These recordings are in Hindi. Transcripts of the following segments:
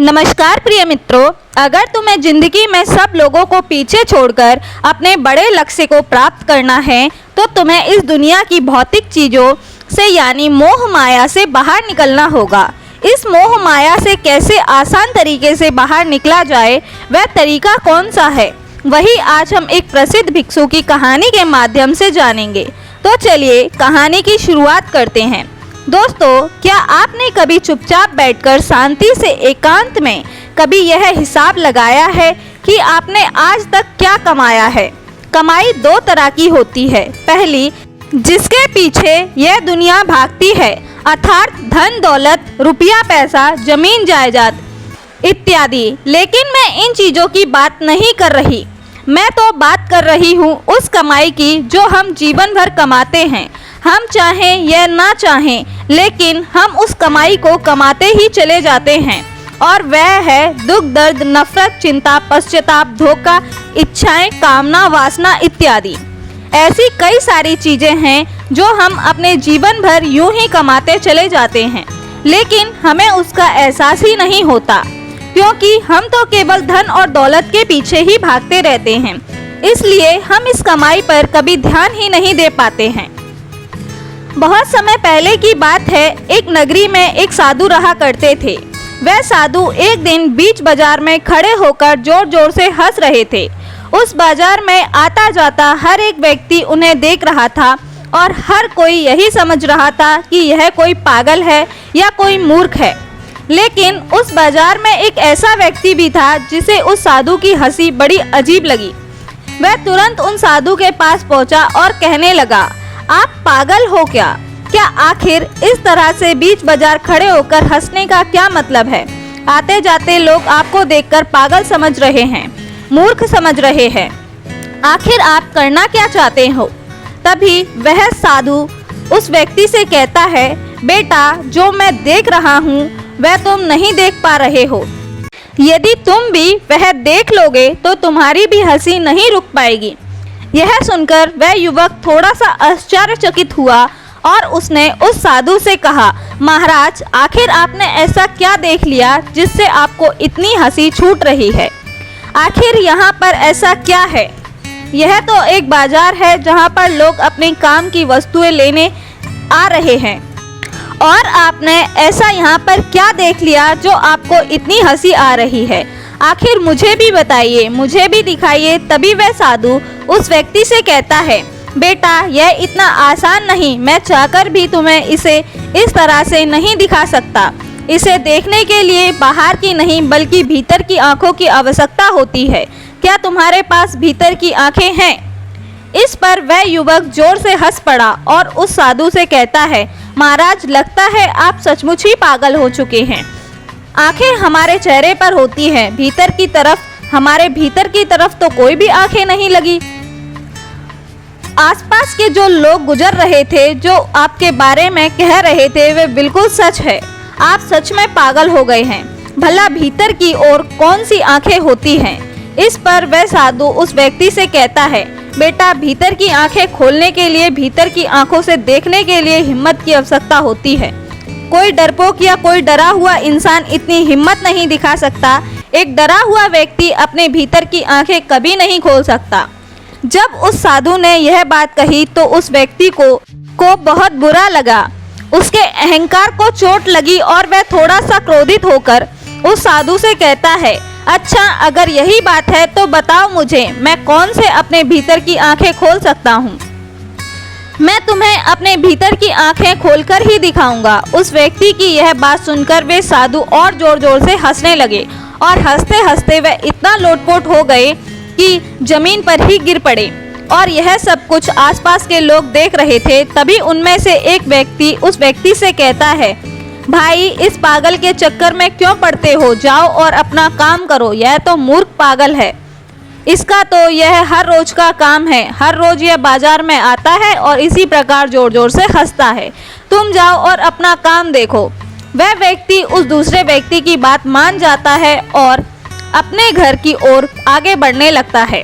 नमस्कार प्रिय मित्रों, अगर तुम्हें जिंदगी में सब लोगों को पीछे छोड़कर अपने बड़े लक्ष्य को प्राप्त करना है तो तुम्हें इस दुनिया की भौतिक चीज़ों से यानी मोह माया से बाहर निकलना होगा। इस मोह माया से कैसे आसान तरीके से बाहर निकला जाए, वह तरीका कौन सा है, वही आज हम एक प्रसिद्ध भिक्षु की कहानी के माध्यम से जानेंगे। तो चलिए कहानी की शुरुआत करते हैं। दोस्तों, क्या आपने कभी चुपचाप बैठकर शांति से एकांत में कभी यह हिसाब लगाया है कि आपने आज तक क्या कमाया है? कमाई दो तरह की होती है। पहली, जिसके पीछे यह दुनिया भागती है, अर्थात धन दौलत, रुपया पैसा, जमीन जायदाद इत्यादि। लेकिन मैं इन चीज़ों की बात नहीं कर रही। मैं तो बात कर रही हूँ उस कमाई की जो हम जीवन भर कमाते हैं। हम चाहें या ना चाहें, लेकिन हम उस कमाई को कमाते ही चले जाते हैं, और वह है दुख, दर्द, नफरत, चिंता, पश्चाताप, धोखा, इच्छाएं, कामना, वासना इत्यादि। ऐसी कई सारी चीज़ें हैं जो हम अपने जीवन भर यूं ही कमाते चले जाते हैं, लेकिन हमें उसका एहसास ही नहीं होता, क्योंकि हम तो केवल धन और दौलत के पीछे ही भागते रहते हैं। इसलिए हम इस कमाई पर कभी ध्यान ही नहीं दे पाते हैं। बहुत समय पहले की बात है, एक नगरी में एक साधु रहा करते थे। वह साधु एक दिन बीच बाजार में खड़े होकर जोर जोर से हंस रहे थे। उस बाजार में आता जाता हर एक व्यक्ति उन्हें देख रहा था और हर कोई यही समझ रहा था कि यह कोई पागल है या कोई मूर्ख है। लेकिन उस बाजार में एक ऐसा व्यक्ति भी था जिसे उस साधु की हंसी बड़ी अजीब लगी। वह तुरंत उन साधु के पास पहुंचा और कहने लगा, आप पागल हो क्या? क्या आखिर इस तरह से बीच बाजार खड़े होकर हंसने का क्या मतलब है? आते जाते लोग आपको देखकर पागल समझ रहे हैं, मूर्ख समझ रहे हैं। आखिर आप करना क्या चाहते हो? तभी वह साधु उस व्यक्ति से कहता है, बेटा, जो मैं देख रहा हूँ वह तुम नहीं देख पा रहे हो। यदि तुम भी वह देख लोगे तो तुम्हारी भी हंसी नहीं रुक पाएगी। यह सुनकर वह युवक थोड़ा सा आश्चर्यचकित हुआ और उसने उस साधु से कहा, महाराज, आखिर आपने ऐसा क्या देख लिया जिससे आपको इतनी हंसी छूट रही है? आखिर यहाँ पर ऐसा क्या है? यह तो एक बाजार है जहाँ पर लोग अपने काम की वस्तुएं लेने आ रहे हैं, और आपने ऐसा यहाँ पर क्या देख लिया जो आपको इतनी हंसी आ रही है? आखिर मुझे भी बताइए, मुझे भी दिखाइए। तभी वह साधु उस व्यक्ति से कहता है, बेटा, यह इतना आसान नहीं। मैं चाहकर भी तुम्हें इसे इस तरह से नहीं दिखा सकता। इसे देखने के लिए बाहर की नहीं बल्कि भीतर की आंखों की आवश्यकता होती है। क्या तुम्हारे पास भीतर की आंखें हैं? इस पर वह युवक जोर से हंस पड़ा और उस साधु से कहता है, महाराज, लगता है आप सचमुच ही पागल हो चुके हैं। आंखें हमारे चेहरे पर होती हैं, भीतर की तरफ, हमारे भीतर की तरफ तो कोई भी आंखें नहीं लगी। आसपास के जो लोग गुजर रहे थे, जो आपके बारे में कह रहे थे, वे बिल्कुल सच है। आप सच में पागल हो गए हैं। भला भीतर की ओर कौन सी आंखें होती हैं? इस पर वह साधु उस व्यक्ति से कहता है, बेटा, भीतर की आंखें खोलने के लिए, भीतर की आंखों से देखने के लिए हिम्मत की आवश्यकता होती है। कोई डरपोक या कोई डरा हुआ इंसान इतनी हिम्मत नहीं दिखा सकता। एक डरा हुआ व्यक्ति अपने भीतर की आंखें कभी नहीं खोल सकता। जब उस साधु ने यह बात कही तो उस व्यक्ति को बहुत बुरा लगा। उसके अहंकार को चोट लगी और वह थोड़ा सा क्रोधित होकर उस साधु से कहता है, अच्छा, अगर यही बात है तो बताओ मुझे, मैं कौन से अपने भीतर की आंखें खोल सकता हूँ? मैं तुम्हें अपने भीतर की आंखें खोलकर ही दिखाऊंगा। उस व्यक्ति की यह बात सुनकर वे साधु और जोर जोर से हंसने लगे, और हंसते हंसते वे इतना लोटपोट हो गए कि जमीन पर ही गिर पड़े। और यह सब कुछ आसपास के लोग देख रहे थे। तभी उनमें से एक व्यक्ति उस व्यक्ति से कहता है, भाई, इस पागल के चक्कर में क्यों पड़ते हो? जाओ और अपना काम करो। यह तो मूर्ख पागल है। इसका तो यह हर रोज का काम है। हर रोज यह बाजार में आता है और इसी प्रकार जोर जोर से हंसता है। तुम जाओ और अपना काम देखो। वह व्यक्ति उस दूसरे व्यक्ति की बात मान जाता है और अपने घर की ओर आगे बढ़ने लगता है।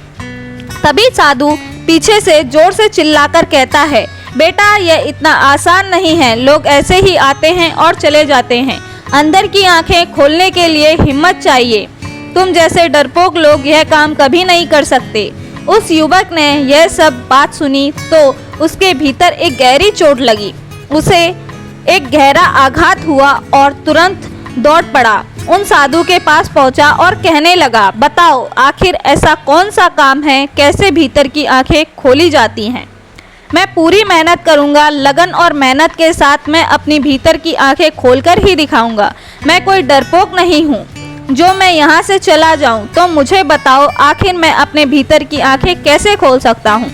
तभी साधु पीछे से जोर से चिल्लाकर कहता है, बेटा, यह इतना आसान नहीं है। लोग ऐसे ही आते हैं और चले जाते हैं। अंदर की आंखें खोलने के लिए हिम्मत चाहिए। तुम जैसे डरपोक लोग यह काम कभी नहीं कर सकते। उस युवक ने यह सब बात सुनी तो उसके भीतर एक गहरी चोट लगी। उसे एक गहरा आघात हुआ और तुरंत दौड़ पड़ा, उन साधु के पास पहुंचा और कहने लगा, बताओ आखिर ऐसा कौन सा काम है, कैसे भीतर की आंखें खोली जाती हैं। मैं पूरी मेहनत करूंगा, लगन और मेहनत के साथ मैं अपनी भीतर की आंखें खोलकर ही दिखाऊंगा। मैं कोई डरपोक नहीं हूँ जो मैं यहाँ से चला जाऊँ। तो मुझे बताओ आखिर मैं अपने भीतर की आंखें कैसे खोल सकता हूँ।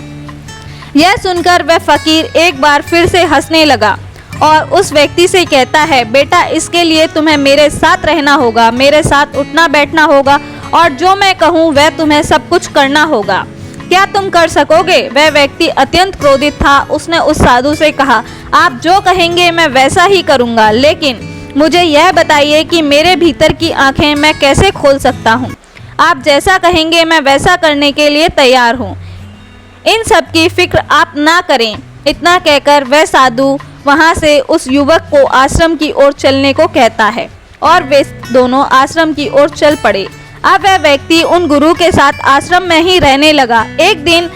यह सुनकर वह फकीर एक बार फिर से हंसने लगा और उस व्यक्ति से कहता है, बेटा इसके लिए तुम्हें मेरे साथ रहना होगा, मेरे साथ उठना बैठना होगा और जो मैं कहूँ वह तुम्हें सब कुछ करना होगा। क्या तुम कर सकोगे? वह व्यक्ति अत्यंत क्रोधित था। उसने उस साधु से कहा, आप जो कहेंगे मैं वैसा ही करूँगा, लेकिन मुझे यह बताइए कि मेरे भीतर की आंखें मैं कैसे खोल सकता हूँ। आप जैसा कहेंगे मैं वैसा करने के लिए तैयार हूँ। इन सब की फिक्र आप ना करें। इतना कहकर वह साधु वहाँ से उस युवक को आश्रम की ओर चलने को कहता है और वे दोनों आश्रम की ओर चल पड़े। अब वह व्यक्ति उन गुरु के साथ आश्रम में ही रहने लगा। एक दिन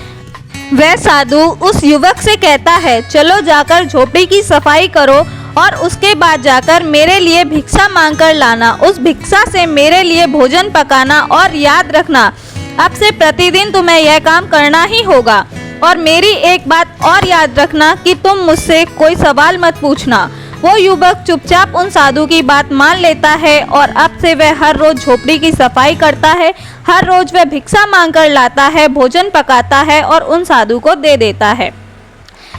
वह साधु उस युवक से कहता है, चलो जाकर झोपड़ी की सफाई करो और उसके बाद जाकर मेरे लिए भिक्षा मांग कर लाना। उस भिक्षा से मेरे लिए भोजन पकाना और याद रखना, अब से प्रतिदिन तुम्हें यह काम करना ही होगा। और मेरी एक बात और याद रखना कि तुम मुझसे कोई सवाल मत पूछना। वो युवक चुपचाप उन साधु की बात मान लेता है और अब से वह हर रोज झोपड़ी की सफाई करता है। हर रोज वह भिक्षा मांग कर लाता है, भोजन पकाता है और उन साधु को दे देता है।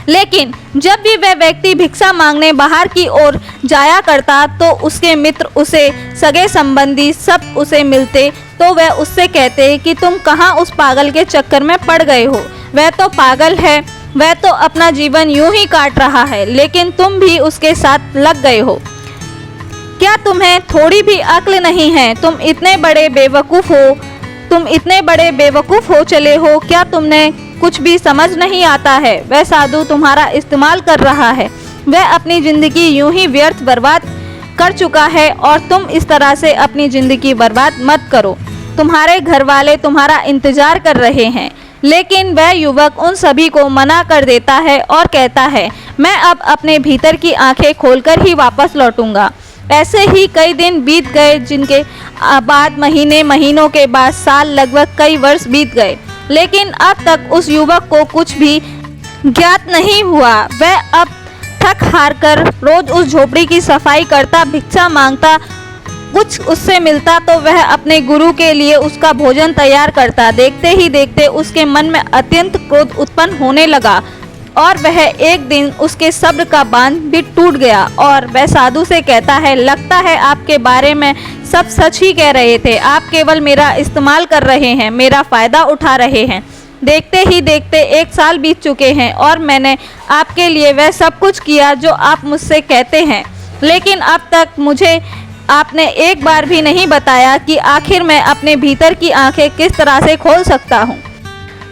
लेकिन जब भी वह व्यक्ति भिक्षा मांगने बाहर की ओर जाया करता तो उसके मित्र, उसे सगे संबंधी सब उसे मिलते तो वह उससे कहते कि तुम कहाँ उस पागल के चक्कर में पड़ गए हो। वह तो पागल है, वह तो अपना जीवन यूं ही काट रहा है, लेकिन तुम भी उसके साथ लग गए हो। क्या तुम्हें थोड़ी भी अक्ल नहीं है? तुम इतने बड़े बेवकूफ़ हो चले हो। क्या तुमने कुछ भी समझ नहीं आता है? वह साधु तुम्हारा इस्तेमाल कर रहा है। वह अपनी ज़िंदगी यूं ही व्यर्थ बर्बाद कर चुका है और तुम इस तरह से अपनी ज़िंदगी बर्बाद मत करो। तुम्हारे घर वाले तुम्हारा इंतज़ार कर रहे हैं। लेकिन वह युवक उन सभी को मना कर देता है और कहता है, मैं अब अपने भीतर की आंखें खोलकर ही वापस लौटूंगा। ऐसे ही कई दिन बीत गए, जिनके बाद महीनों के बाद साल, लगभग कई वर्ष बीत गए, लेकिन अब तक उस युवक को कुछ भी ज्ञात नहीं हुआ। वह अब थक हार कर रोज उस झोपड़ी की सफाई करता, भिक्षा मांगता, कुछ उससे मिलता तो वह अपने गुरु के लिए उसका भोजन तैयार करता। देखते ही देखते उसके मन में अत्यंत क्रोध उत्पन्न होने लगा और वह एक दिन उसके सब्र का बांध भी टूट गया और वह साधु से कहता है, लगता है आपके बारे में सब सच ही कह रहे थे। आप केवल मेरा इस्तेमाल कर रहे हैं, मेरा फ़ायदा उठा रहे हैं। देखते ही देखते 1 साल बीत चुके हैं और मैंने आपके लिए वह सब कुछ किया जो आप मुझसे कहते हैं, लेकिन अब तक मुझे आपने एक बार भी नहीं बताया कि आखिर मैं अपने भीतर की आंखें किस तरह से खोल सकता हूँ।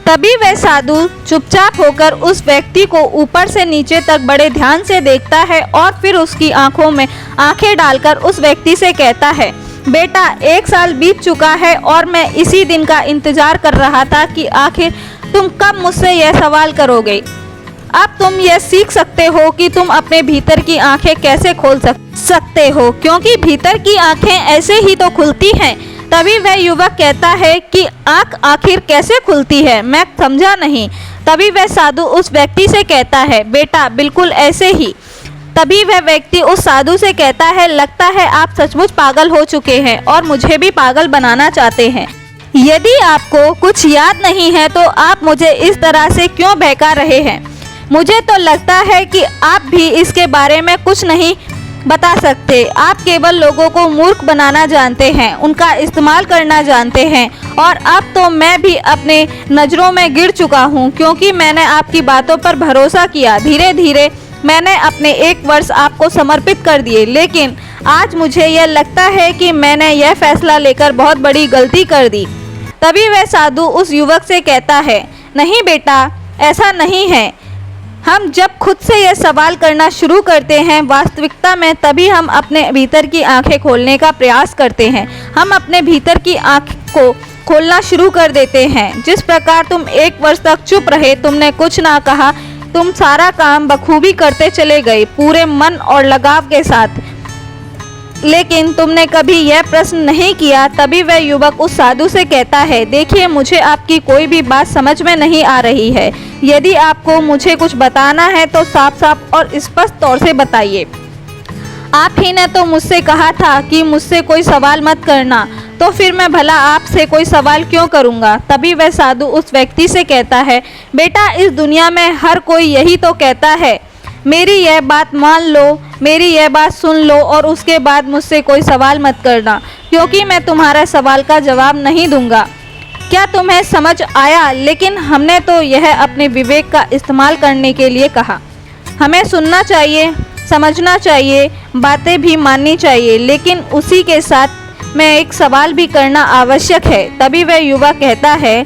तभी वह साधु चुपचाप होकर उस व्यक्ति को ऊपर से नीचे तक बड़े ध्यान से देखता है और फिर उसकी आंखों में आंखें डालकर उस व्यक्ति से कहता है, बेटा 1 साल बीत चुका है और मैं इसी दिन का इंतजार कर रहा था कि आखिर तुम कब मुझसे यह सवाल करोगे। अब तुम यह सीख सकते हो कि तुम अपने भीतर की आंखें कैसे खोल सकते हो, क्योंकि भीतर की आंखें ऐसे ही तो खुलती हैं। तभी वह युवक कहता है कि आंख आखिर कैसे खुलती है, मैं समझा नहीं। तभी वह साधु उस व्यक्ति से कहता है, बेटा बिल्कुल ऐसे ही। तभी वह व्यक्ति उस साधु से कहता है, लगता है आप सचमुच पागल हो चुके हैं और मुझे भी पागल बनाना चाहते हैं। यदि आपको कुछ याद नहीं है तो आप मुझे इस तरह से क्यों बहका रहे हैं? मुझे तो लगता है कि आप भी इसके बारे में कुछ नहीं बता सकते। आप केवल लोगों को मूर्ख बनाना जानते हैं, उनका इस्तेमाल करना जानते हैं और अब तो मैं भी अपने नज़रों में गिर चुका हूँ, क्योंकि मैंने आपकी बातों पर भरोसा किया। धीरे धीरे मैंने अपने 1 वर्ष आपको समर्पित कर दिए, लेकिन आज मुझे यह लगता है कि मैंने यह फैसला लेकर बहुत बड़ी गलती कर दी। तभी वह साधु उस युवक से कहता है, नहीं बेटा, ऐसा नहीं है। हम जब खुद से यह सवाल करना शुरू करते हैं वास्तविकता में, तभी हम अपने भीतर की आंखें खोलने का प्रयास करते हैं। हम अपने भीतर की आंख को खोलना शुरू कर देते हैं। जिस प्रकार तुम 1 वर्ष तक चुप रहे, तुमने कुछ ना कहा, तुम सारा काम बखूबी करते चले गए, पूरे मन और लगाव के साथ, लेकिन तुमने कभी यह प्रश्न नहीं किया। तभी वह युवक उस साधु से कहता है, देखिए मुझे आपकी कोई भी बात समझ में नहीं आ रही है। यदि आपको मुझे कुछ बताना है तो साफ साफ और स्पष्ट तौर से बताइए। आप ही ने तो मुझसे कहा था कि मुझसे कोई सवाल मत करना, तो फिर मैं भला आपसे कोई सवाल क्यों करूँगा। तभी वह साधु उस व्यक्ति से कहता है, बेटा इस दुनिया में हर कोई यही तो कहता है, मेरी यह बात मान लो, मेरी यह बात सुन लो और उसके बाद मुझसे कोई सवाल मत करना, क्योंकि मैं तुम्हारे सवाल का जवाब नहीं दूंगा। क्या तुम्हें समझ आया? लेकिन हमने तो यह अपने विवेक का इस्तेमाल करने के लिए कहा। हमें सुनना चाहिए, समझना चाहिए, बातें भी माननी चाहिए, लेकिन उसी के साथ में एक सवाल भी करना आवश्यक है। तभी वह युवा कहता है,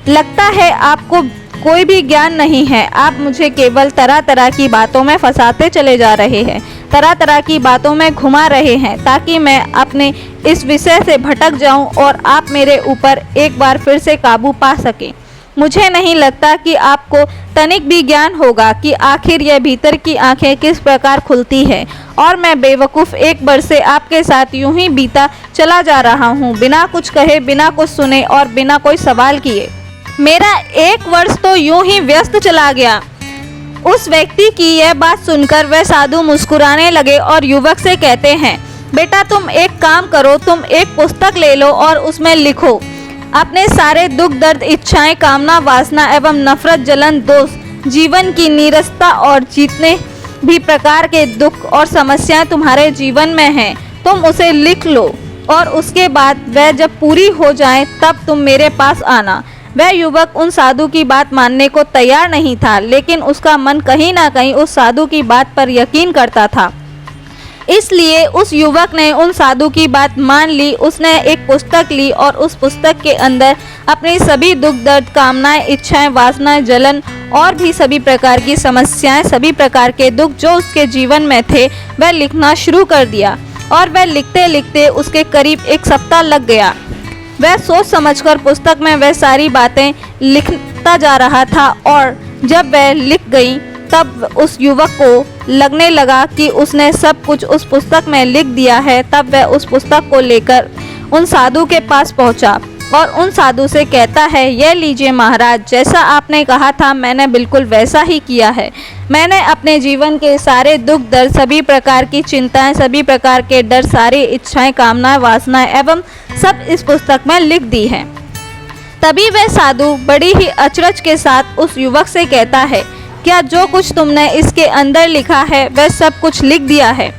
लगता है आपको कोई भी ज्ञान नहीं है। आप मुझे केवल तरह तरह की बातों में फंसाते चले जा रहे हैं, तरह तरह की बातों में घुमा रहे हैं, ताकि मैं अपने इस विषय से भटक जाऊं और आप मेरे ऊपर एक बार फिर से काबू पा सकें। मुझे नहीं लगता कि आपको तनिक भी ज्ञान होगा कि आखिर यह भीतर की आंखें किस प्रकार खुलती है, और मैं बेवकूफ़ 1 वर्ष से आपके साथ यूं ही बीता चला जा रहा हूं, बिना कुछ कहे, बिना कुछ सुने और बिना कोई सवाल किए। मेरा 1 वर्ष तो यूं ही व्यस्त चला गया। उस व्यक्ति की यह बात सुनकर वह साधु मुस्कुराने लगे और युवक से कहते हैं, बेटा तुम एक काम करो, तुम एक पुस्तक ले लो और उसमें लिखो अपने सारे दुख, दर्द, इच्छाएं, कामना, वासना एवं नफरत, जलन, दोष, जीवन की नीरसता और जितने भी प्रकार के दुख और समस्याएं तुम्हारे जीवन में हैं, तुम उसे लिख लो और उसके बाद वह जब पूरी हो जाए तब तुम मेरे पास आना। वह युवक उन साधु की बात मानने को तैयार नहीं था, लेकिन उसका मन कहीं ना कहीं उस साधु की बात पर यकीन करता था। इसलिए उस युवक ने उन साधु की बात मान ली। उसने एक पुस्तक ली और उस पुस्तक के अंदर अपनी सभी दुख, दर्द, कामनाएं, इच्छाएं, वासनाएं, जलन और भी सभी प्रकार की समस्याएं, सभी प्रकार के दुख जो उसके जीवन में थे, वह लिखना शुरू कर दिया। और वह लिखते लिखते उसके करीब 1 सप्ताह लग गया। वह सोच समझकर पुस्तक में वह सारी बातें लिखता जा रहा था, और जब वह लिख गई तब उस युवक को लगने लगा कि उसने सब कुछ उस पुस्तक में लिख दिया है। तब वह उस पुस्तक को लेकर उन साधु के पास पहुंचा और उन साधु से कहता है, यह लीजिए महाराज, जैसा आपने कहा था मैंने बिल्कुल वैसा ही किया है। मैंने अपने जीवन के सारे दुख, दर्द, सभी प्रकार की चिंताएं, सभी प्रकार के डर, सारी इच्छाएं, कामनाएं, वासनाएं एवं सब इस पुस्तक में लिख दी है। तभी वह साधु बड़ी ही अचरज के साथ उस युवक से कहता है, क्या जो कुछ तुमने इसके अंदर लिखा है वह सब कुछ लिख दिया है?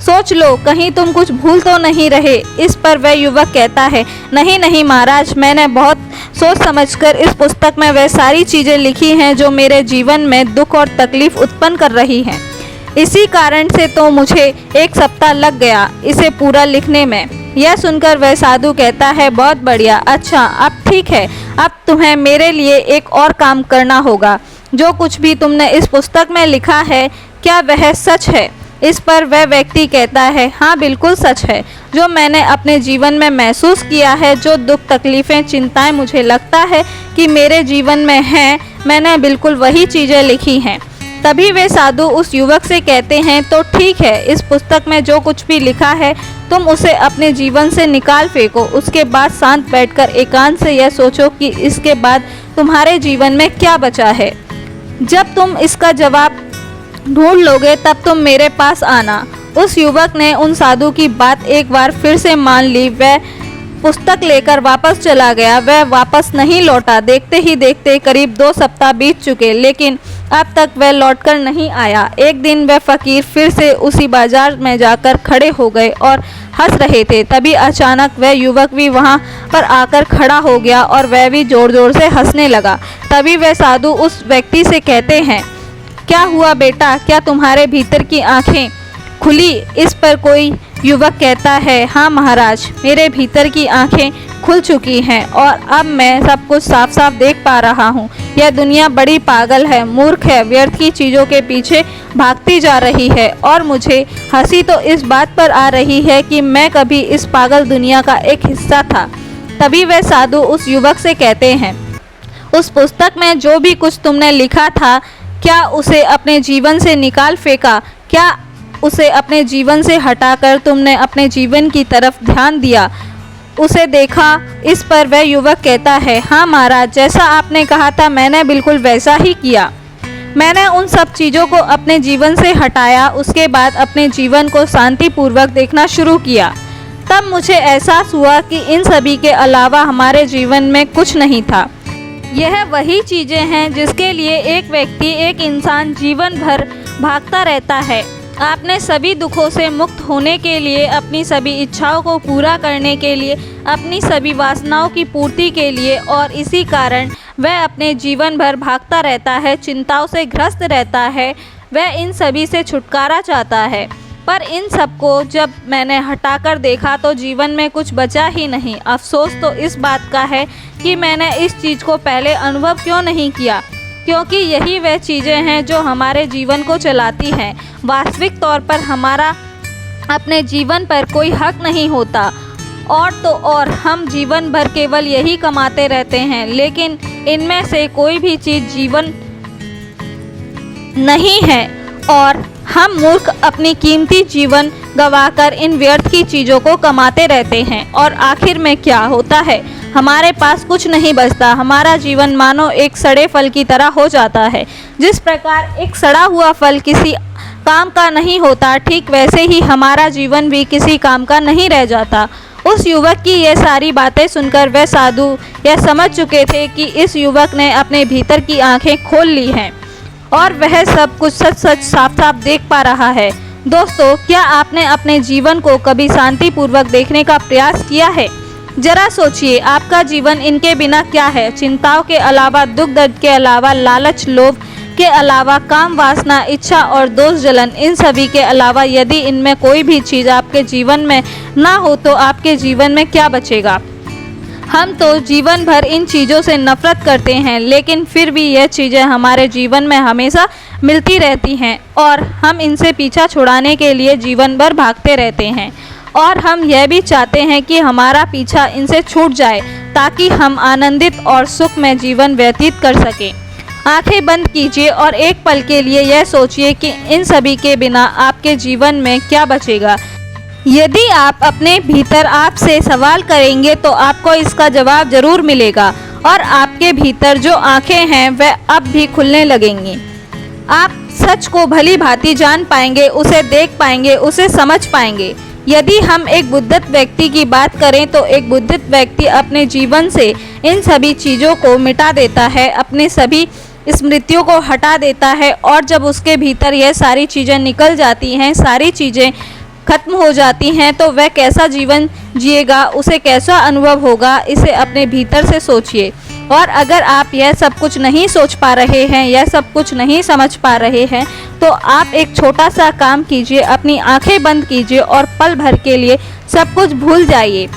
सोच लो, कहीं तुम कुछ भूल तो नहीं रहे। इस पर वह युवक कहता है, नहीं नहीं महाराज, मैंने बहुत सोच समझकर इस पुस्तक में वह सारी चीज़ें लिखी हैं जो मेरे जीवन में दुख और तकलीफ उत्पन्न कर रही हैं। इसी कारण से तो मुझे 1 सप्ताह लग गया इसे पूरा लिखने में। यह सुनकर वह साधु कहता है, बहुत बढ़िया, अच्छा अब ठीक है, अब तुम्हें मेरे लिए एक और काम करना होगा। जो कुछ भी तुमने इस पुस्तक में लिखा है, क्या वह सच है? इस पर वह व्यक्ति कहता है, हाँ बिल्कुल सच है। जो मैंने अपने जीवन में महसूस किया है, जो दुख, तकलीफ़ें, चिंताएं मुझे लगता है कि मेरे जीवन में हैं, मैंने बिल्कुल वही चीज़ें लिखी हैं। तभी वे साधु उस युवक से कहते हैं, तो ठीक है, इस पुस्तक में जो कुछ भी लिखा है तुम उसे अपने जीवन से निकाल फेंको। उसके बाद शांत बैठकर एकांत से यह सोचो कि इसके बाद तुम्हारे जीवन में क्या बचा है। जब तुम इसका जवाब ढूंढ लोगे तब तुम मेरे पास आना। उस युवक ने उन साधु की बात एक बार फिर से मान ली। वह पुस्तक लेकर वापस चला गया। वह वापस नहीं लौटा। देखते ही देखते करीब 2 सप्ताह बीत चुके, लेकिन अब तक वह लौटकर नहीं आया। एक दिन वह फकीर फिर से उसी बाजार में जाकर खड़े हो गए और हंस रहे थे। तभी अचानक वह युवक भी वहां पर आकर खड़ा हो गया और वह भी जोर जोर से हंसने लगा। तभी वह साधु उस व्यक्ति से कहते हैं, क्या हुआ बेटा, क्या तुम्हारे भीतर की आंखें खुली? इस पर कोई युवक कहता है, हाँ महाराज, मेरे भीतर की आंखें खुल चुकी हैं और अब मैं सब कुछ साफ साफ देख पा रहा हूँ। यह दुनिया बड़ी पागल है, मूर्ख है, व्यर्थ की चीज़ों के पीछे भागती जा रही है और मुझे हंसी तो इस बात पर आ रही है कि मैं कभी इस पागल दुनिया का एक हिस्सा था। तभी वह साधु उस युवक से कहते हैं, उस पुस्तक में जो भी कुछ तुमने लिखा था, क्या उसे अपने जीवन से निकाल फेंका? क्या उसे अपने जीवन से हटाकर तुमने अपने जीवन की तरफ ध्यान दिया, उसे देखा? इस पर वह युवक कहता है, हाँ महाराज, जैसा आपने कहा था मैंने बिल्कुल वैसा ही किया। मैंने उन सब चीज़ों को अपने जीवन से हटाया, उसके बाद अपने जीवन को शांतिपूर्वक देखना शुरू किया। तब मुझे एहसास हुआ कि इन सभी के अलावा हमारे जीवन में कुछ नहीं था। यह वही चीज़ें हैं जिसके लिए एक व्यक्ति, एक इंसान जीवन भर भागता रहता है। आपने सभी दुखों से मुक्त होने के लिए, अपनी सभी इच्छाओं को पूरा करने के लिए, अपनी सभी वासनाओं की पूर्ति के लिए, और इसी कारण वह अपने जीवन भर भागता रहता है, चिंताओं से ग्रस्त रहता है। वह इन सभी से छुटकारा चाहता है, पर इन सबको जब मैंने हटाकर देखा तो जीवन में कुछ बचा ही नहीं। अफसोस तो इस बात का है कि मैंने इस चीज़ को पहले अनुभव क्यों नहीं किया, क्योंकि यही वह चीज़ें हैं जो हमारे जीवन को चलाती हैं। वास्तविक तौर पर हमारा अपने जीवन पर कोई हक नहीं होता, और तो और हम जीवन भर केवल यही कमाते रहते हैं, लेकिन इनमें से कोई भी चीज़ जीवन नहीं है, और हम मूर्ख अपनी कीमती जीवन गंवाकर इन व्यर्थ की चीज़ों को कमाते रहते हैं। और आखिर में क्या होता है? हमारे पास कुछ नहीं बचता। हमारा जीवन मानो एक सड़े फल की तरह हो जाता है। जिस प्रकार एक सड़ा हुआ फल किसी काम का नहीं होता, ठीक वैसे ही हमारा जीवन भी किसी काम का नहीं रह जाता। उस युवक की ये सारी बातें सुनकर वह साधु यह समझ चुके थे कि इस युवक ने अपने भीतर की आंखें खोल ली हैं और वह सब कुछ सच सच साफ साफ देख पा रहा है। दोस्तों, क्या आपने अपने जीवन को कभी शांतिपूर्वक देखने का प्रयास किया है? जरा सोचिए, आपका जीवन इनके बिना क्या है? चिंताओं के अलावा, दुख दर्द के अलावा, लालच लोभ के अलावा, काम वासना, इच्छा और दोष जलन, इन सभी के अलावा यदि इनमें कोई भी चीज़ आपके जीवन में ना हो तो आपके जीवन में क्या बचेगा? हम तो जीवन भर इन चीज़ों से नफरत करते हैं, लेकिन फिर भी यह चीज़ें हमारे जीवन में हमेशा मिलती रहती हैं और हम इनसे पीछा छुड़ाने के लिए जीवन भर भागते रहते हैं। और हम यह भी चाहते हैं कि हमारा पीछा इनसे छूट जाए ताकि हम आनंदित और सुख में जीवन व्यतीत कर सकें। आंखें बंद कीजिए और एक पल के लिए यह सोचिए कि इन सभी के बिना आपके जीवन में क्या बचेगा। यदि आप अपने भीतर आपसे सवाल करेंगे तो आपको इसका जवाब जरूर मिलेगा और आपके भीतर जो आंखें हैं वह अब भी खुलने लगेंगी। आप सच को भली भांति जान पाएंगे, उसे देख पाएंगे, उसे समझ पाएंगे। यदि हम एक बुद्धित व्यक्ति की बात करें तो एक बुद्धित व्यक्ति अपने जीवन से इन सभी चीज़ों को मिटा देता है, अपने सभी स्मृतियों को हटा देता है, और जब उसके भीतर यह सारी चीज़ें निकल जाती हैं, सारी चीज़ें खत्म हो जाती हैं, तो वह कैसा जीवन जिएगा, उसे कैसा अनुभव होगा, इसे अपने भीतर से सोचिए। और अगर आप यह सब कुछ नहीं सोच पा रहे हैं, यह सब कुछ नहीं समझ पा रहे हैं, तो आप एक छोटा सा काम कीजिए, अपनी आंखें बंद कीजिए और पल भर के लिए सब कुछ भूल जाइए।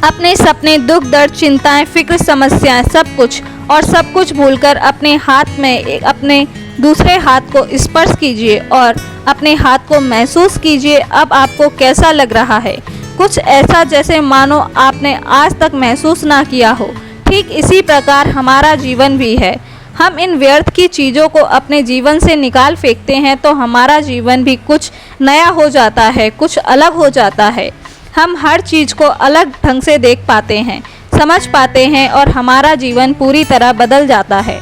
अपने सपने, दुख दर्द, चिंताएं, फिक्र, समस्याएं, सब कुछ भूलकर अपने हाथ में अपने दूसरे हाथ को स्पर्श कीजिए और अपने हाथ को महसूस कीजिए। अब आपको कैसा लग रहा है? कुछ ऐसा जैसे मानो आपने आज तक महसूस ना किया हो। ठीक इसी प्रकार हमारा जीवन भी है। हम इन व्यर्थ की चीज़ों को अपने जीवन से निकाल फेंकते हैं तो हमारा जीवन भी कुछ नया हो जाता है, कुछ अलग हो जाता है। हम हर चीज़ को अलग ढंग से देख पाते हैं, समझ पाते हैं और हमारा जीवन पूरी तरह बदल जाता है।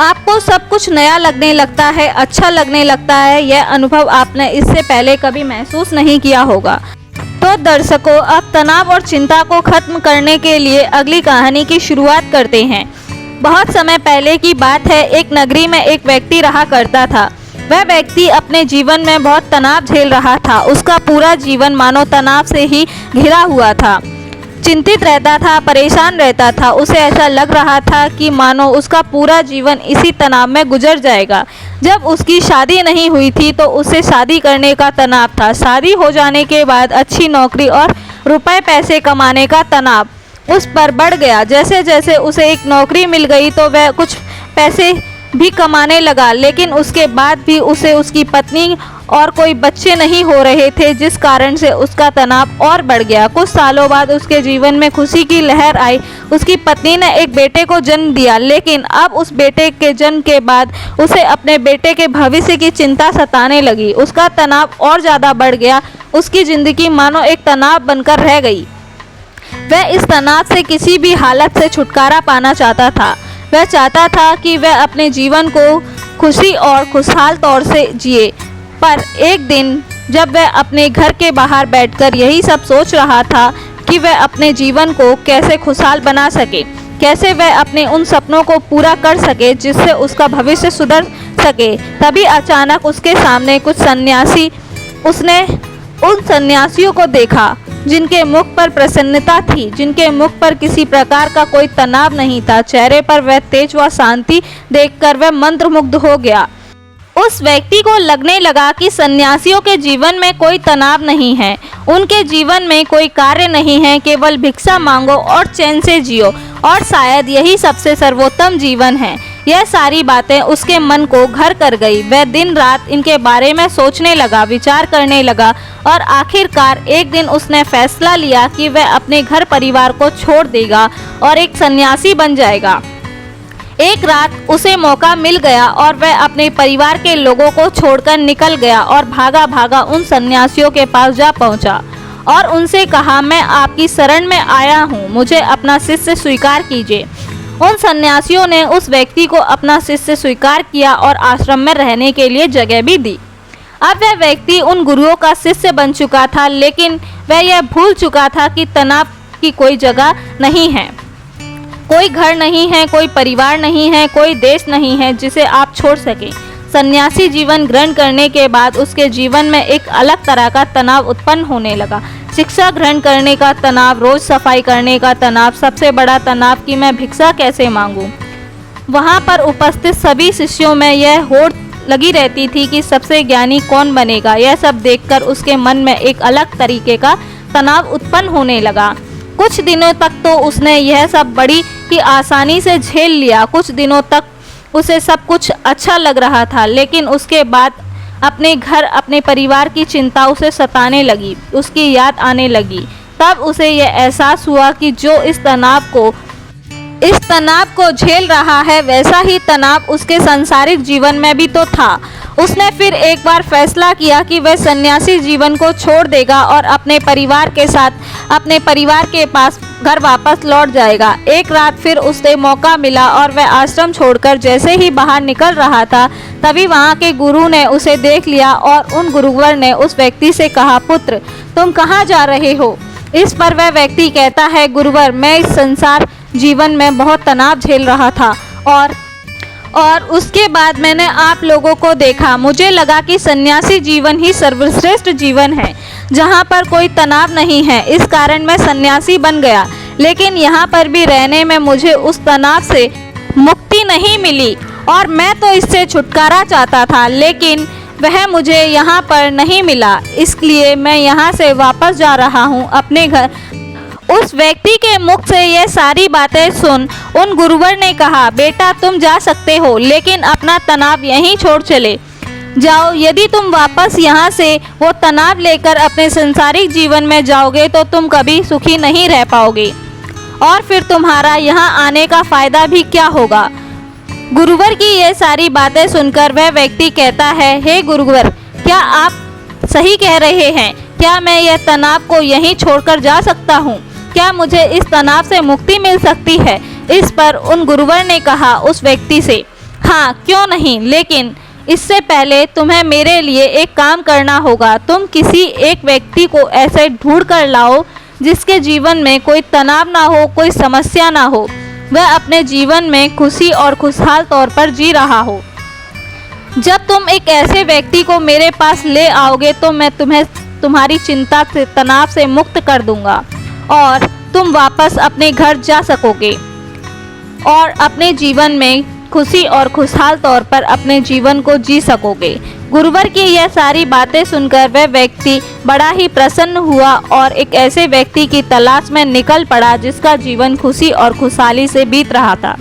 आपको सब कुछ नया लगने लगता है, अच्छा लगने लगता है। यह अनुभव आपने इससे पहले कभी महसूस नहीं किया होगा। तो दर्शकों, अब तनाव और चिंता को खत्म करने के लिए अगली कहानी की शुरुआत करते हैं। बहुत समय पहले की बात है। एक नगरी में एक व्यक्ति रहा करता था। वह व्यक्ति अपने जीवन में बहुत तनाव झेल रहा था। उसका पूरा जीवन मानो तनाव से ही घिरा हुआ था। चिंतित रहता था, परेशान रहता था। उसे ऐसा लग रहा था कि मानो उसका पूरा जीवन इसी तनाव में गुजर जाएगा। जब उसकी शादी नहीं हुई थी तो उसे शादी करने का तनाव था। शादी हो जाने के बाद अच्छी नौकरी और रुपए पैसे कमाने का तनाव। उस पर बढ़ गया। जैसे जैसे उसे एक नौकरी मिल गई तो वह कुछ पैसे भी कमाने लगा, लेकिन उसके बाद भी उसे उसकी पत्नी और कोई बच्चे नहीं हो रहे थे, जिस कारण से उसका तनाव और बढ़ गया। कुछ सालों बाद उसके जीवन में खुशी की लहर आई। उसकी पत्नी ने एक बेटे को जन्म दिया, लेकिन अब उस बेटे के जन्म के बाद उसे अपने बेटे के भविष्य की चिंता सताने लगी। उसका तनाव और ज़्यादा बढ़ गया। उसकी ज़िंदगी मानो एक तनाव बनकर रह गई। वह इस तनाव से किसी भी हालत से छुटकारा पाना चाहता था। वह चाहता था कि वह अपने जीवन को खुशी और खुशहाल तौर से जिए। पर एक दिन जब वह अपने घर के बाहर बैठकर यही सब सोच रहा था कि वह अपने जीवन को कैसे खुशहाल बना सके, कैसे वह अपने उन सपनों को पूरा कर सके जिससे उसका भविष्य सुधर सके, तभी अचानक उसके सामने कुछ सन्यासी, उसने उन सन्यासियों को देखा जिनके मुख पर प्रसन्नता थी, जिनके मुख पर किसी प्रकार का कोई तनाव नहीं था। चेहरे पर वह तेज व शांति देखकर वह मंत्रमुग्ध हो गया। उस व्यक्ति को लगने लगा कि सन्यासियों के जीवन में कोई तनाव नहीं है, उनके जीवन में कोई कार्य नहीं है, केवल भिक्षा मांगो और चैन से जियो, और शायद यही सबसे सर्वोत्तम जीवन है। यह सारी बातें उसके मन को घर कर गई। वह दिन रात इनके बारे में सोचने लगा, विचार करने लगा, और आखिरकार एक दिन उसने फैसला लिया कि वह अपने घर परिवार को छोड़ देगा और एक सन्यासी बन जाएगा। एक रात उसे मौका मिल गया और वह अपने परिवार के लोगों को छोड़कर निकल गया और भागा भागा उन सन्यासियों के पास जा पहुंचा और उनसे कहा, मैं आपकी शरण में आया हूं, मुझे अपना शिष्य स्वीकार कीजिए। उन सन्यासियों ने उस व्यक्ति को अपना शिष्य स्वीकार किया और आश्रम में रहने के लिए जगह भी दी। अब वह व्यक्ति उन गुरुओं का शिष्य बन चुका था, लेकिन वह यह भूल चुका था कि तनाव की कोई जगह नहीं है, कोई घर नहीं है, कोई परिवार नहीं है, कोई देश नहीं है जिसे आप छोड़ सकें। सन्यासी जीवन ग्रहण करने के बाद उसके जीवन में एक अलग तरह का तनाव उत्पन्न होने लगा। शिक्षा ग्रहण करने का तनाव, रोज सफाई करने का तनाव, सबसे बड़ा तनाव कि मैं भिक्षा कैसे मांगूं। वहाँ पर उपस्थित सभी शिष्यों में यह होड़ लगी रहती थी कि सबसे ज्ञानी कौन बनेगा। यह सब देखकर उसके मन में एक अलग तरीके का तनाव उत्पन्न होने लगा। कुछ दिनों तक तो उसने यह सब बड़ी ही आसानी से झेल लिया। कुछ दिनों तक उसे सब कुछ अच्छा लग रहा था, लेकिन उसके बाद अपने घर, अपने परिवार की चिंता उसे सताने लगी, उसकी याद आने लगी। तब उसे यह एहसास हुआ कि जो इस तनाव को झेल रहा है, वैसा ही तनाव उसके सांसारिक जीवन में भी तो था। उसने फिर एक बार फैसला किया कि वह सन्यासी जीवन को छोड़ देगा और अपने परिवार के साथ अपने परिवार के पास घर वापस लौट जाएगा। एक रात फिर उसे मौका मिला और वह आश्रम छोड़कर जैसे ही बाहर निकल रहा था, तभी वहाँ के गुरु ने उसे देख लिया और उन गुरुवर ने उस व्यक्ति से कहा, पुत्र तुम कहाँ जा रहे हो। इस पर वह व्यक्ति कहता है, गुरुवर मैं इस संसार जीवन में बहुत तनाव झेल रहा था और उसके बाद मैंने आप लोगों को देखा। मुझे लगा कि सन्यासी जीवन ही सर्वश्रेष्ठ जीवन है, जहाँ पर कोई तनाव नहीं है। इस कारण मैं सन्यासी बन गया, लेकिन यहाँ पर भी रहने में मुझे उस तनाव से मुक्ति नहीं मिली और मैं तो इससे छुटकारा चाहता था, लेकिन वह मुझे यहाँ पर नहीं मिला, इसलिए मैं यहाँ से वापस जा रहा हूँ अपने घर। उस व्यक्ति के मुख से यह सारी बातें सुन उन गुरुवर ने कहा, बेटा तुम जा सकते हो, लेकिन अपना तनाव यहीं छोड़ चले जाओ। यदि तुम वापस यहाँ से वो तनाव लेकर अपने संसारिक जीवन में जाओगे तो तुम कभी सुखी नहीं रह पाओगे और फिर तुम्हारा यहाँ आने का फायदा भी क्या होगा। गुरुवर की ये सारी बातें सुनकर वह व्यक्ति कहता है, हे गुरुवर, क्या आप सही कह रहे हैं? क्या मैं यह तनाव को यहीं छोड़कर जा सकता हूँ? क्या मुझे इस तनाव से मुक्ति मिल सकती है? इस पर उन गुरुवर ने कहा उस व्यक्ति से, हाँ क्यों नहीं, लेकिन इससे पहले तुम्हें मेरे लिए एक काम करना होगा। तुम किसी एक व्यक्ति को ऐसे ढूंढ कर लाओ जिसके जीवन में कोई तनाव ना हो, कोई समस्या ना हो, वह अपने जीवन में खुशी और खुशहाल तौर पर जी रहा हो। जब तुम एक ऐसे व्यक्ति को मेरे पास ले आओगे तो मैं तुम्हें तुम्हारी चिंता से, तनाव से मुक्त कर दूंगा और तुम वापस अपने घर जा सकोगे और अपने जीवन में खुशी और खुशहाल तौर पर अपने जीवन को जी सकोगे। गुरुवर की यह सारी बातें सुनकर वह व्यक्ति बड़ा ही प्रसन्न हुआ और एक ऐसे व्यक्ति की तलाश में निकल पड़ा जिसका जीवन खुशी और खुशहाली से बीत रहा था,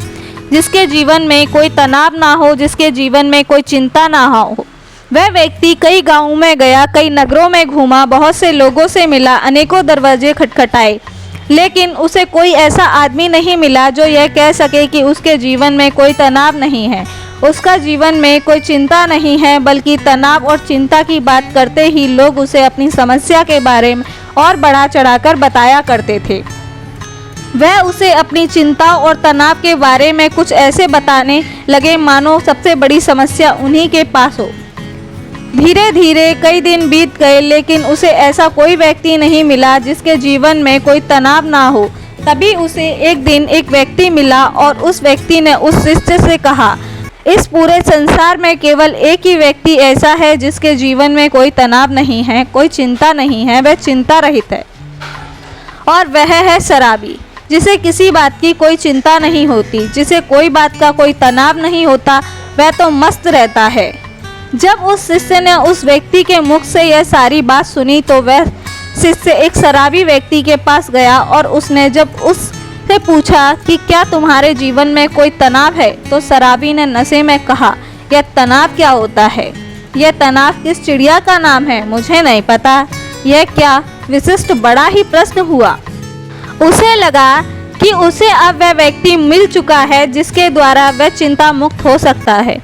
जिसके जीवन में कोई तनाव ना हो, जिसके जीवन में कोई चिंता ना हो। वह व्यक्ति कई गांवों में गया, कई नगरों में घूमा, बहुत से लोगों से मिला, अनेकों दरवाजे खटखटाए, लेकिन उसे कोई ऐसा आदमी नहीं मिला जो यह कह सके कि उसके जीवन में कोई तनाव नहीं है, उसका जीवन में कोई चिंता नहीं है। बल्कि तनाव और चिंता की बात करते ही लोग उसे अपनी समस्या के बारे में और बढ़ा चढ़ाकर बताया करते थे। वह उसे अपनी चिंता और तनाव के बारे में कुछ ऐसे बताने लगे मानो सबसे बड़ी समस्या उन्हीं के पास हो। धीरे धीरे कई दिन बीत गए, लेकिन उसे ऐसा कोई व्यक्ति नहीं मिला जिसके जीवन में कोई तनाव ना हो। तभी उसे एक दिन एक व्यक्ति मिला और उस व्यक्ति ने उस शिष्य से कहा, इस पूरे संसार में केवल एक ही व्यक्ति ऐसा है जिसके जीवन में कोई तनाव नहीं है, कोई चिंता नहीं है, वह चिंता रहित है, और वह है शराबी, जिसे किसी बात की कोई चिंता नहीं होती, जिसे कोई बात का कोई तनाव नहीं होता, वह तो मस्त रहता है। जब उस शिष्य ने उस व्यक्ति के मुख से यह सारी बात सुनी तो वह शिष्य एक शराबी व्यक्ति के पास गया और उसने जब उससे पूछा कि क्या तुम्हारे जीवन में कोई तनाव है, तो शराबी ने नशे में कहा, यह तनाव क्या होता है? यह तनाव किस चिड़िया का नाम है? मुझे नहीं पता। यह क्या विशिष्ट बड़ा ही प्रश्न हुआ। उसे लगा कि उसे अब वह व्यक्ति मिल चुका है जिसके द्वारा वह चिंता मुक्त हो सकता है।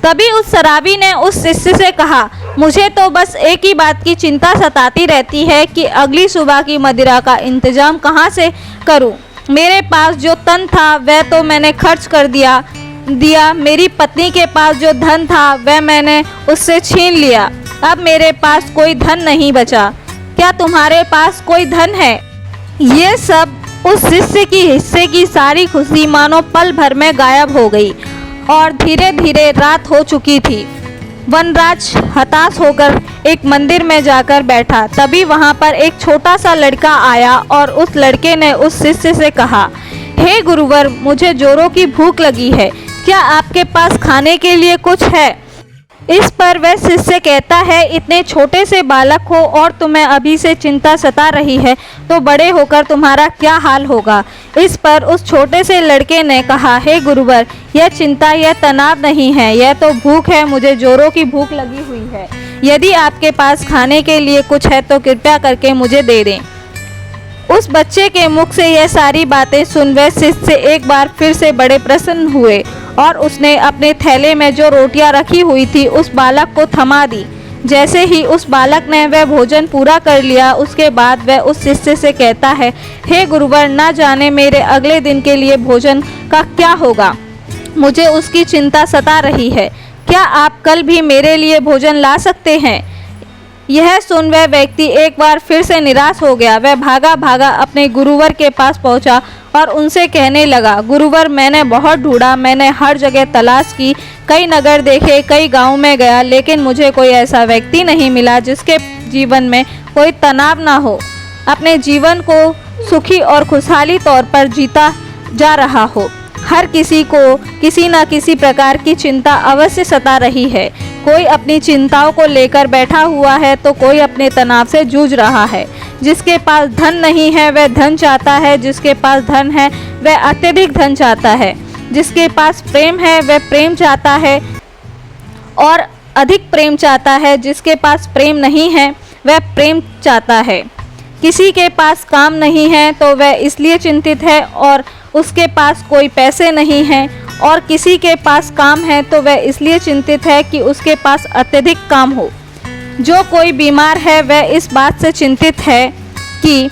तभी उस शराबी ने उस शिष्य से कहा, मुझे तो बस एक ही बात की चिंता सताती रहती है कि अगली सुबह की मदिरा का इंतजाम कहाँ से करूँ। मेरे पास जो तन था वह तो मैंने खर्च कर दिया। मेरी पत्नी के पास जो धन था वह मैंने उससे छीन लिया। अब मेरे पास कोई धन नहीं बचा। क्या तुम्हारे पास कोई धन है? ये सब उस शिष्य की हिस्से की सारी खुशी मानो पल भर में गायब हो गई और धीरे धीरे रात हो चुकी थी। वनराज हताश होकर एक मंदिर में जाकर बैठा। तभी वहां पर एक छोटा सा लड़का आया और उस लड़के ने उस शिष्य से कहा, हे गुरुवर, मुझे जोरों की भूख लगी है, क्या आपके पास खाने के लिए कुछ है? इस पर वह शिष्य कहता है, इतने छोटे से बालक हो और तुम्हें अभी से चिंता सता रही है तो बड़े होकर तुम्हारा क्या हाल होगा। इस पर उस छोटे से लड़के ने कहा, हे गुरुवर, यह चिंता, यह तनाव नहीं है, यह तो भूख है, मुझे जोरों की भूख लगी हुई है। यदि आपके पास खाने के लिए कुछ है तो कृपया करके मुझे दे दें। उस बच्चे के मुख से यह सारी बातें सुन वह शिष्य एक बार फिर से बड़े प्रसन्न हुए और उसने अपने थैले में जो रोटियां रखी हुई थी उस बालक को थमा दी। जैसे ही उस बालक ने वह भोजन पूरा कर लिया, उसके बाद वह उस शिष्य से कहता है, हे गुरुवर, ना जाने मेरे अगले दिन के लिए भोजन का क्या होगा, मुझे उसकी चिंता सता रही है। क्या आप कल भी मेरे लिए भोजन ला सकते हैं? यह सुन वह व्यक्ति एक बार फिर से निराश हो गया। वह भागा भागा अपने गुरुवर के पास पहुंचा और उनसे कहने लगा, गुरुवर, मैंने बहुत ढूंढा, मैंने हर जगह तलाश की, कई नगर देखे, कई गांव में गया, लेकिन मुझे कोई ऐसा व्यक्ति नहीं मिला जिसके जीवन में कोई तनाव ना हो, अपने जीवन को सुखी और खुशहाली तौर पर जीता जा रहा हो। हर किसी को किसी न किसी प्रकार की चिंता अवश्य सता रही है। कोई अपनी चिंताओं को लेकर बैठा हुआ है तो कोई अपने तनाव से जूझ रहा है। जिसके पास धन नहीं है वह धन चाहता है, जिसके पास धन है वह अत्यधिक धन चाहता है, जिसके पास प्रेम है वह प्रेम चाहता है और अधिक प्रेम चाहता है, जिसके पास प्रेम नहीं है वह प्रेम चाहता है। किसी के पास काम नहीं है तो वह इसलिए चिंतित है और उसके पास कोई पैसे नहीं हैं, और किसी के पास काम है तो वह इसलिए चिंतित है कि उसके पास अत्यधिक काम हो। जो कोई बीमार है वह इस बात से चिंतित है कि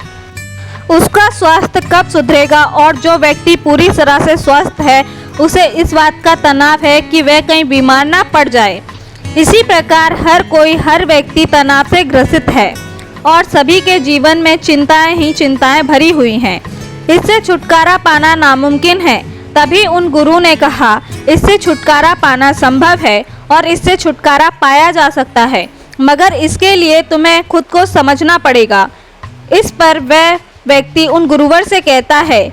उसका स्वास्थ्य कब सुधरेगा, और जो व्यक्ति पूरी तरह से स्वस्थ है उसे इस बात का तनाव है कि वह कहीं बीमार ना पड़ जाए। इसी प्रकार हर व्यक्ति तनाव से ग्रसित है और सभी के जीवन में चिंताएं ही चिंताएं भरी हुई हैं। इससे छुटकारा पाना नामुमकिन है। तभी उन गुरु ने कहा, इससे छुटकारा पाना संभव है और इससे छुटकारा पाया जा सकता है, मगर इसके लिए तुम्हें खुद को समझना पड़ेगा। इस पर वह व्यक्ति उन गुरुवर से कहता है,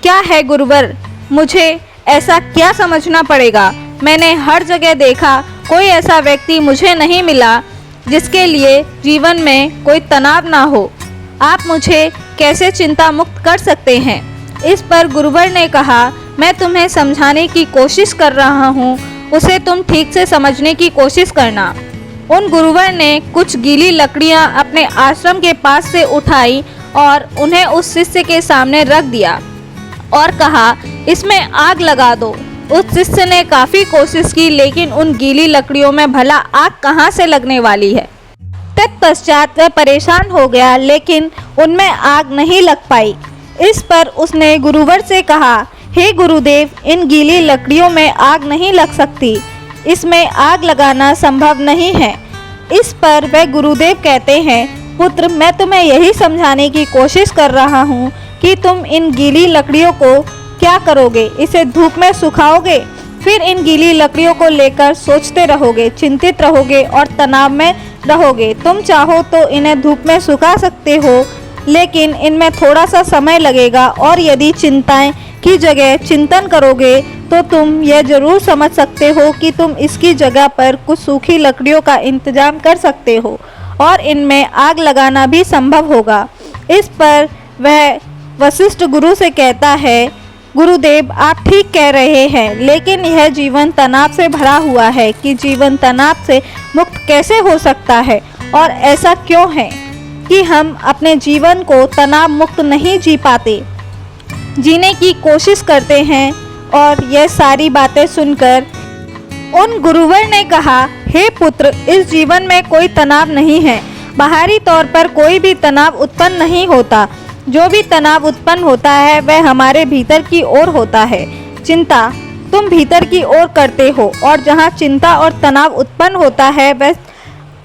क्या है गुरुवर, मुझे ऐसा क्या समझना पड़ेगा? मैंने हर जगह देखा कोई ऐसा व्यक्ति मुझे नहीं मिला जिसके लिए जीवन में कोई तनाव ना हो। आप मुझे कैसे चिंता मुक्त कर सकते हैं? इस पर गुरुवर ने कहा, मैं तुम्हें समझाने की कोशिश कर रहा हूँ, उसे तुम ठीक से समझने की कोशिश करना। उन गुरुवर ने कुछ गीली लकड़ियाँ अपने आश्रम के पास से उठाई और उन्हें उस शिष्य के सामने रख दिया और कहा, इसमें आग लगा दो। उस शिष्य ने काफ़ी कोशिश की, लेकिन उन गीली लकड़ियों में भला आग कहाँ से लगने वाली है। तत्पश्चात वह परेशान हो गया, लेकिन उनमें आग नहीं लग पाई। इस पर उसने गुरुवर से कहा, हे गुरुदेव, इन गीली लकड़ियों में आग नहीं लग सकती, इसमें आग लगाना संभव नहीं है। इस पर वह गुरुदेव कहते हैं, पुत्र, मैं तुम्हें यही समझाने की कोशिश कर रहा हूँ कि तुम इन गीली लकड़ियों को क्या करोगे? इसे धूप में सुखाओगे, फिर इन गीली लकड़ियों को लेकर सोचते रहोगे, चिंतित रहोगे और तनाव में रहोगे। तुम चाहो तो इन्हें धूप में सुखा सकते हो, लेकिन इनमें थोड़ा सा समय लगेगा, और यदि चिंताएं की जगह चिंतन करोगे तो तुम यह जरूर समझ सकते हो कि तुम इसकी जगह पर कुछ सूखी लकड़ियों का इंतजाम कर सकते हो और इनमें आग लगाना भी संभव होगा। इस पर वह वशिष्ठ गुरु से कहता है, गुरुदेव, आप ठीक कह रहे हैं, लेकिन यह जीवन तनाव से भरा हुआ है कि जीवन तनाव से मुक्त कैसे हो सकता है? और ऐसा क्यों है कि हम अपने जीवन को तनाव मुक्त नहीं जी पाते, जीने की कोशिश करते हैं? और यह सारी बातें सुनकर उन गुरुवर ने कहा, हे पुत्र, इस जीवन में कोई तनाव नहीं है। बाहरी तौर पर कोई भी तनाव उत्पन्न नहीं होता। जो भी तनाव उत्पन्न होता है वह हमारे भीतर की ओर होता है। चिंता तुम भीतर की ओर करते हो, और जहाँ चिंता और तनाव उत्पन्न होता है वह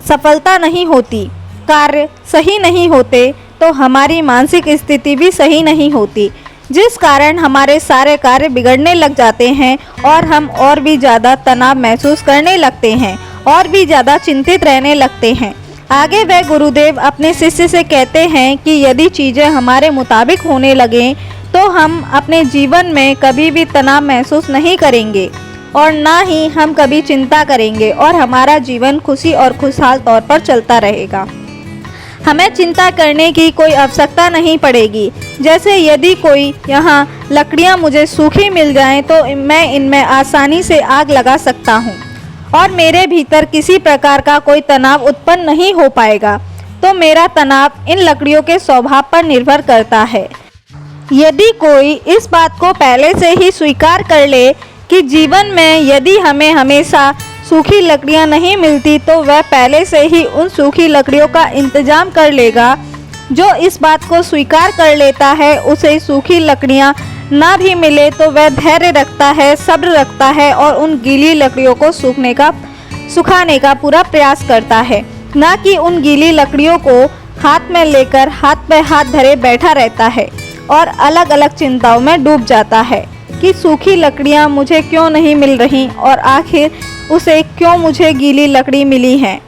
सफलता नहीं होती, कार्य सही नहीं होते, तो हमारी मानसिक स्थिति भी सही नहीं होती, जिस कारण हमारे सारे कार्य बिगड़ने लग जाते हैं और हम और भी ज़्यादा तनाव महसूस करने लगते हैं और भी ज़्यादा चिंतित रहने लगते हैं। आगे वह गुरुदेव अपने शिष्य से कहते हैं कि यदि चीज़ें हमारे मुताबिक होने लगें तो हम अपने जीवन में कभी भी तनाव महसूस नहीं करेंगे और ना ही हम कभी चिंता करेंगे, और हमारा जीवन खुशी और खुशहाल तौर पर चलता रहेगा। हमें चिंता करने की कोई आवश्यकता नहीं पड़ेगी। जैसे यदि कोई यहाँ लकड़ियाँ मुझे सूखी मिल जाएं तो मैं इनमें आसानी से आग लगा सकता हूँ और मेरे भीतर किसी प्रकार का कोई तनाव उत्पन्न नहीं हो पाएगा। तो मेरा तनाव इन लकड़ियों के स्वभाव पर निर्भर करता है। यदि कोई इस बात को पहले से ही स्वीकार कर ले कि जीवन में यदि हमें हमेशा सूखी लकड़ियां नहीं मिलती तो वह पहले से ही उन सूखी लकड़ियों का इंतजाम कर लेगा। जो इस बात को स्वीकार कर लेता है उसे सूखी लकड़ियां ना भी मिले तो वह धैर्य रखता है, सब्र रखता है और उन गीली लकड़ियों को सुखाने का पूरा प्रयास करता है, ना कि उन गीली लकड़ियों को हाथ में लेकर हाथ पे हाथ धरे बैठा रहता है और अलग अलग चिंताओं में डूब जाता है कि सूखी लकड़ियां मुझे क्यों नहीं मिल रही और आखिर उसे क्यों मुझे गीली लकड़ी मिली है।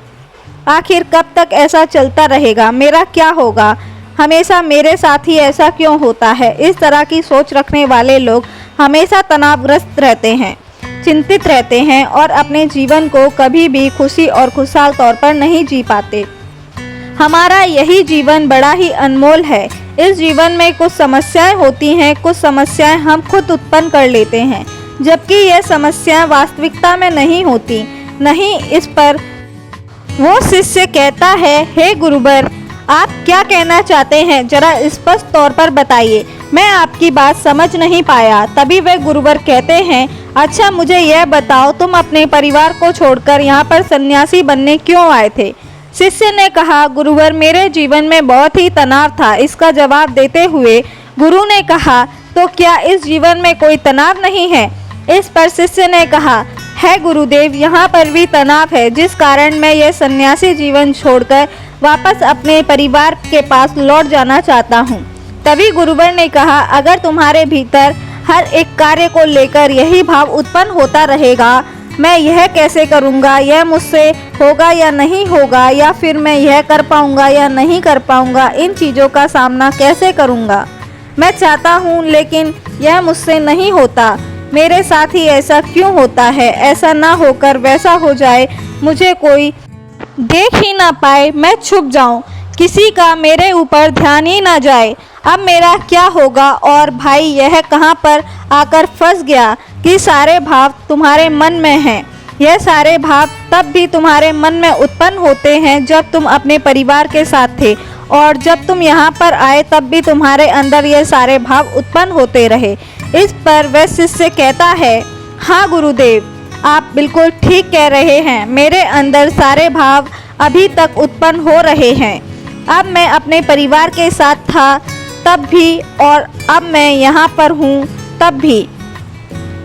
आखिर कब तक ऐसा चलता रहेगा? मेरा क्या होगा? हमेशा मेरे साथ ही ऐसा क्यों होता है? इस तरह की सोच रखने वाले लोग हमेशा तनावग्रस्त रहते हैं, चिंतित रहते हैं और अपने जीवन को कभी भी खुशी और खुशहाल तौर पर नहीं जी पाते। हमारा यही जीवन बड़ा ही अनमोल है। इस जीवन में कुछ समस्याएं होती हैं, कुछ समस्याएं हम खुद उत्पन्न कर लेते हैं, जबकि यह समस्याएं वास्तविकता में नहीं होती। नहीं, इस पर वो शिष्य कहता है, हे गुरुवर, आप क्या कहना चाहते हैं? जरा स्पष्ट तौर पर बताइए, मैं आपकी बात समझ नहीं पाया। तभी वे गुरुवर कहते हैं, अच्छा मुझे यह बताओ, तुम अपने परिवार को छोड़कर यहाँ पर सन्यासी बनने क्यों आए थे? शिष्य ने कहा, गुरुवर, मेरे जीवन में बहुत ही तनाव था। इसका जवाब देते हुए गुरु ने कहा, तो क्या इस जीवन में कोई तनाव नहीं है? इस पर शिष्य ने कहा, है गुरुदेव, यहाँ पर भी तनाव है, जिस कारण मैं यह सन्यासी जीवन छोड़कर वापस अपने परिवार के पास लौट जाना चाहता हूँ। तभी गुरुवर ने कहा, अगर तुम्हारे भीतर हर एक कार्य को लेकर यही भाव उत्पन्न होता रहेगा, मैं यह कैसे करूँगा, यह मुझसे होगा या नहीं होगा, या फिर मैं यह कर पाऊँगा या नहीं कर पाऊँगा, इन चीज़ों का सामना कैसे करूँगा? मैं चाहता हूँ लेकिन यह मुझसे नहीं होता। मेरे साथ ही ऐसा क्यों होता है? ऐसा ना होकर वैसा हो जाए, मुझे कोई देख ही ना पाए, मैं छुप जाऊं, किसी का मेरे ऊपर ध्यान ही ना जाए, अब मेरा क्या होगा? और भाई यह कहाँ पर आकर फंस गया कि सारे भाव तुम्हारे मन में हैं। यह सारे भाव तब भी तुम्हारे मन में उत्पन्न होते हैं जब तुम अपने परिवार के साथ थे, और जब तुम यहाँ पर आए तब भी तुम्हारे अंदर ये सारे भाव उत्पन्न होते रहे। इस पर वह शिष्य कहता है, हाँ गुरुदेव, आप बिल्कुल ठीक कह रहे हैं, मेरे अंदर सारे भाव अभी तक उत्पन्न हो रहे हैं। अब मैं अपने परिवार के साथ था तब भी, और अब मैं यहाँ पर हूँ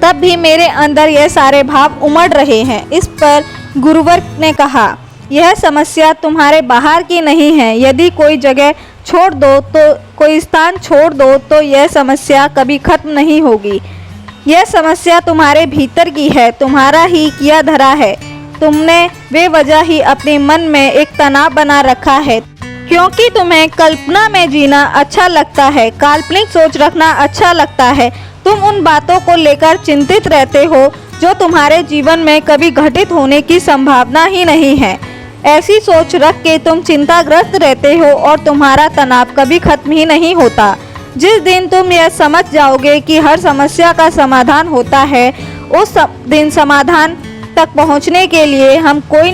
तब भी मेरे अंदर ये सारे भाव उमड़ रहे हैं। इस पर गुरुवर ने कहा, यह समस्या तुम्हारे बाहर की नहीं है, यदि कोई जगह छोड़ दो तो कोई स्थान छोड़ दो तो यह समस्या कभी खत्म नहीं होगी। यह समस्या तुम्हारे भीतर की है, तुम्हारा ही किया धरा है। तुमने बेवजह ही अपने मन में एक तनाव बना रखा है, क्योंकि तुम्हें कल्पना में जीना अच्छा लगता है, काल्पनिक सोच रखना अच्छा लगता है। तुम उन बातों को लेकर चिंतित रहते हो जो तुम्हारे जीवन में कभी घटित होने की संभावना ही नहीं है। ऐसी सोच रख के तुम चिंताग्रस्त रहते हो और तुम्हारा तनाव कभी खत्म ही नहीं होता। जिस दिन तुम यह समझ जाओगे कि हर समस्या का समाधान होता है, उस दिन समाधान तक पहुंचने के लिए हमें कोई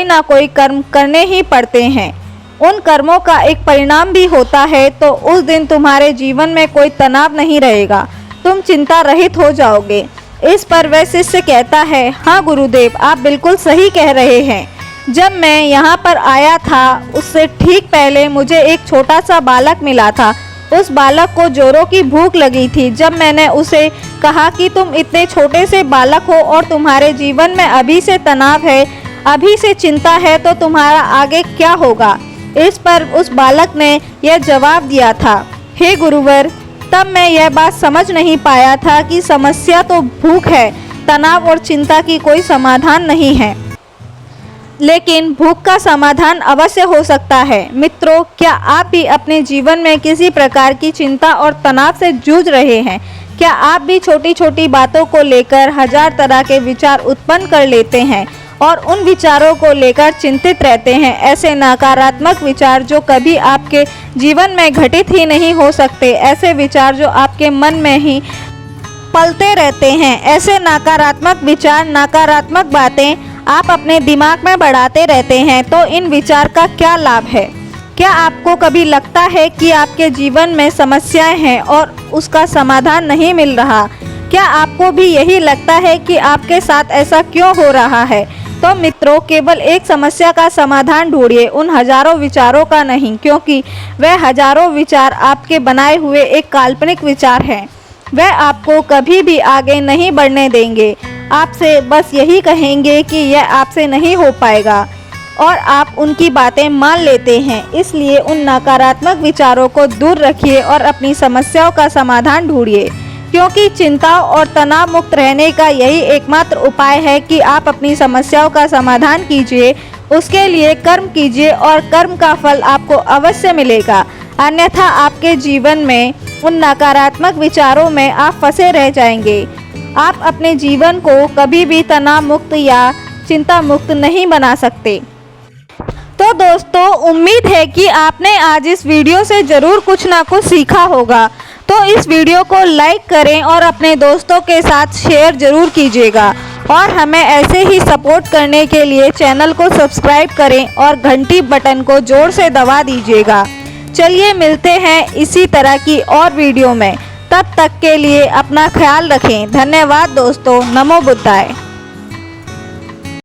ना कोई कर्म करने ही पड़ते हैं। उन कर्मों का एक परिणाम भी होता है, तो उस दिन तुम्हारे जीवन में कोई तनाव नहीं रहेगा, तुम चिंता रहित हो जाओगे। इस पर वह शिष्य कहता है, हाँ गुरुदेव, आप बिल्कुल सही कह रहे हैं। जब मैं यहाँ पर आया था उससे ठीक पहले मुझे एक छोटा सा बालक मिला था। उस बालक को जोरों की भूख लगी थी। जब मैंने उसे कहा कि तुम इतने छोटे से बालक हो और तुम्हारे जीवन में अभी से तनाव है, अभी से चिंता है, तो तुम्हारा आगे क्या होगा? इस पर उस बालक ने यह जवाब दिया था, हे गुरुवर, तब मैं यह बात समझ नहीं पाया था कि समस्या तो भूख है, तनाव और चिंता की कोई समाधान नहीं है, लेकिन भूख का समाधान अवश्य हो सकता है। मित्रों, क्या आप भी अपने जीवन में किसी प्रकार की चिंता और तनाव से जूझ रहे हैं? क्या आप भी छोटी छोटी बातों को लेकर हजार तरह के विचार उत्पन्न कर लेते हैं और उन विचारों को लेकर चिंतित रहते हैं? ऐसे नकारात्मक विचार जो कभी आपके जीवन में घटित ही नहीं हो सकते, ऐसे विचार जो आपके मन में ही पलते रहते हैं, ऐसे नकारात्मक विचार, नकारात्मक बातें आप अपने दिमाग में बढ़ाते रहते हैं, तो इन विचार का क्या लाभ है? क्या आपको कभी लगता है कि आपके जीवन में समस्याएं हैं और उसका समाधान नहीं मिल रहा? क्या आपको भी यही लगता है कि आपके साथ ऐसा क्यों हो रहा है? तो मित्रों, केवल एक समस्या का समाधान ढूंढिए, उन हजारों विचारों का नहीं, क्योंकि वह हजारों विचार आपके बनाए हुए एक काल्पनिक विचार हैं। वह आपको कभी भी आगे नहीं बढ़ने देंगे, आपसे बस यही कहेंगे कि यह आपसे नहीं हो पाएगा, और आप उनकी बातें मान लेते हैं। इसलिए उन नकारात्मक विचारों को दूर रखिए और अपनी समस्याओं का समाधान ढूंढिए, क्योंकि चिंता और तनाव मुक्त रहने का यही एकमात्र उपाय है कि आप अपनी समस्याओं का समाधान कीजिए, उसके लिए कर्म कीजिए और कर्म का फल आपको अवश्य मिलेगा। अन्यथा आपके जीवन में उन नकारात्मक विचारों में आप फंसे रह जाएंगे। आप अपने जीवन को कभी भी तनाव मुक्त या चिंता मुक्त नहीं बना सकते। तो दोस्तों, उम्मीद है कि आपने आज इस वीडियो से ज़रूर कुछ ना कुछ सीखा होगा। तो इस वीडियो को लाइक करें और अपने दोस्तों के साथ शेयर ज़रूर कीजिएगा, और हमें ऐसे ही सपोर्ट करने के लिए चैनल को सब्सक्राइब करें और घंटी बटन को जोर से दबा दीजिएगा। चलिए मिलते हैं इसी तरह की और वीडियो में, तब तक के लिए अपना ख्याल रखें। धन्यवाद दोस्तों। नमो बुद्धाय।